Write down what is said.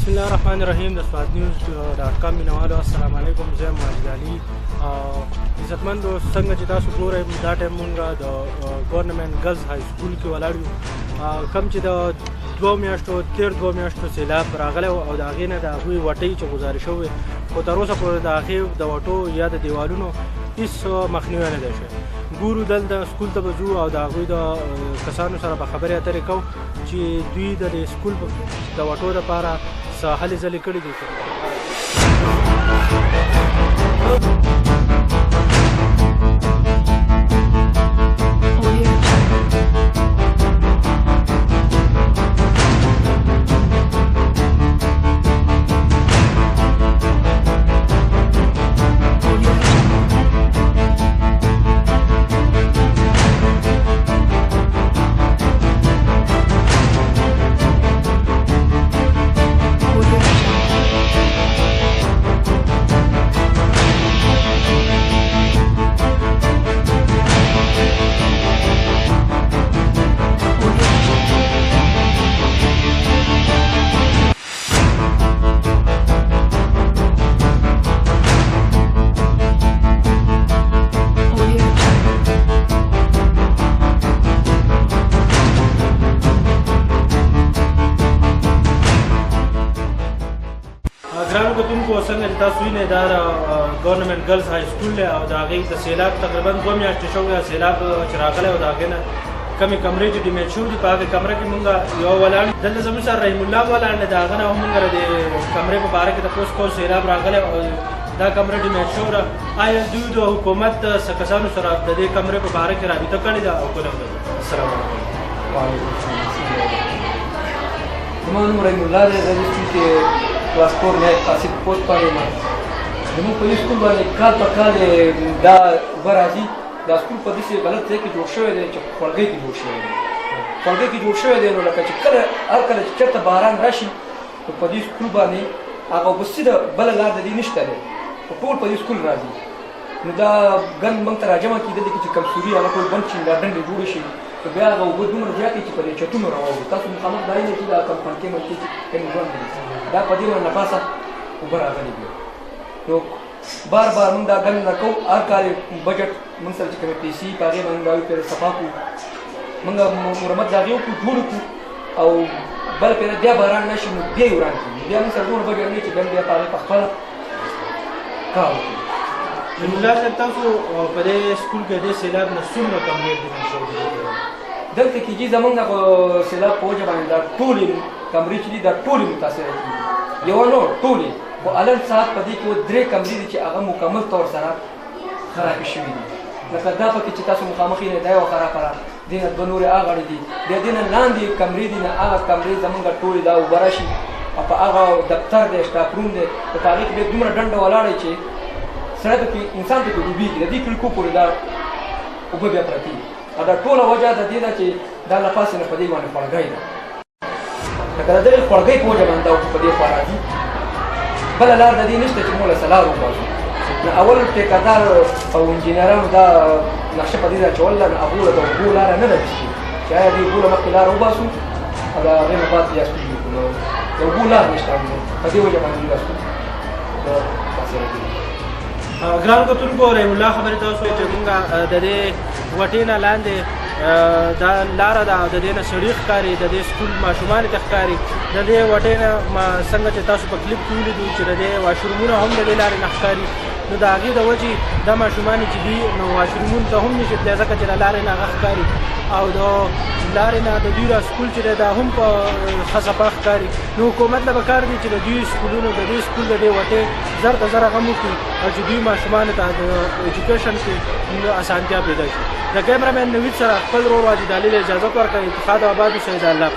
بسم الله الرحمن الرحیم. د سواد نیوز ډاټ کام مینوالو السلام علیکم. زه ماجد علي. عزتمندو څنګه چې تاسو ګورئ دا ټایم مونږ د ګورنمنټ ګرلز های سکول کې ولاړ یو. کوم چې د تیر 2 میاشتو سیلاب راغلی او د هغې نه د هغوی وټۍ چې ګزارش شوې خو تر اوسه پورې د هغې د وټو یا د دیوالونو هېڅ مخنیوی نه دی شوی. ګورو دلته سکول ته به ځو او د هغوی د کسانو سره به خبرې اترې کوو چې دوی د دې سکول د وټو دپاره څه هلې ځلې کړي دي. ګرانو کتونکو څنګه چې تاسو وینئ دا د ګورنمنټ ګرلز های سکول دی او د هغې د سیلاب تقریبا 2 میاشتې شوې ده سیلاب چې راغلی او د هغې نه کمې کمرې چې ډیمیج شوي دي په هغې کمره کې مونږ یو ولاړ دلته زموږ سره رحیم الله ولاړ دی د هغه نه هم مونږ د کمرې په باره کې تپوس کوو سیلاب راغلی او دا کمره ډیمیج شوې ده. آیا دوی د حکومت څه کسانو سره د دې کمرې په باره کې رابطه کړې ده او که نه؟ السلام علیکم. وعلیکم السلام. زما نوم رحیم الله دی. زه د سکول کې کلاس 4 نایب قاصد پوسټ باندې یم. زموږ په دې سکول باندې کال په کال دا اوبه راځي. دا سکول په داسې غلط ځای کې جوړ شوی دی چې خولګۍ کې جوړ شوی دی. خولګۍ کې جوړ شوی دی نو لکه چې هر کله چې چېرته باران راشي نو په دې سکول باندې هغه اوبه سیده بله لار د دې نشته دی ټول په دې سکول راځي. نو دا ګند موږ ته راجمع کېدلې چې کوم سوري هغه ټول بند شي دا ډنډې جوړې شي نو بیا هغه اوبه دومره زیاتې چې په دې چتونو راواړي. تاسو مخامخ دا نه چې دا کوم خنکې منکې چې کوم ژوند دی دا په دې باندې نفاسه اوبه راغلي دي. نو بار بار موږ دا ګند نه کوو. هر کال بجټ موږ سره چې کومې پیسې په هغې باندې دا پرې صفا کړو موږ مرمت د هغې وکړو جوړ کړو او بله پرې بیا باران نه شي نو بیا یې وران کړو. بیا موږ سره دومره بجټ نه چې بیا په هغې په خپله کار وکړو. رحیم الله صاحب تاسو په دې سکول کې د سیلاب نه څومره کمرې ډیمیج شوي دي؟ دلته کې چې زموږ د سیلاب په وجه باندې دا ټولې کمرې چې دي دا ټولې متاثره کېږي. یوه نو ټولې خو الان ساعت په دې کې 3 کمرې دي چې هغه مکمل طور سره خرابې شوي دي. لکه دا پکې چې تاسو مخامخ یې دا یوه خرابه ده دې نه 2 نورې هغړې دي بیا دې نه لاندې کمرې دي نه هغه کمرې زموږ ټولې دا اوبه راشي او په هغه دفتر دی سټاف روم دی په هغې کې بیا دومره ډنډه ولاړی چې سړی پکې انسان پکې ډوبېږي. د دې کړکو پورې دا اوبه بیا پرتې دي او دا ټوله وجه د دې ده چې دا له پاسې نه په دې باندې خړګۍ ده. لکه د دغې خړګۍ په وجه باندې دا اوبه په دې خوا راځي. بله لار د دې نشته چې موږ له سلار وباسو. نو اول ټیکهدار او انجینرانو دا نقشه په دې اچوله نو هغو له د اوبو لاره نه ده ویستې چې آیا دې اوبو له مخکې لاره وباسو او د هغې نه بعد بیا سکول جوړ کړو. د اوبو لار نشته په دې وجه باندې دا سکول تاثیر کوي. ګرانو کتونکو رحیم الله خبرې تاسو چې موږ د دې وټې نه لاندې دا لاره ده د دې نه سړي ښکاري د دې سکول ماشومانو ته ښکاري د دې وټې نه څنګه چې تاسو په کلیپ کې ولیدو چې د دې واشرومونه هم د دې لارې نه ښکاري نو د هغې د وجې دا ماشومان چې دي نو واشرومونو ته هم نشي تللی ځکه چې د لارې نه هغه ښکاري او د لارې نه د دوی دا سکول چې دی دا هم په ښه صفا ښکاري. نو حکومت له پکار دی چې د دوی سکولونو د دې سکول د دې وټې زر ته زر غم وکړي او چې دوی ماشومانو ته د ایجوکیشن کې اسانتیا پیدا شي. د کیمرامین نوید سره خپل ورور واجد علي له اجازت ورکوي. اتحاد آباد اوسئ. د الله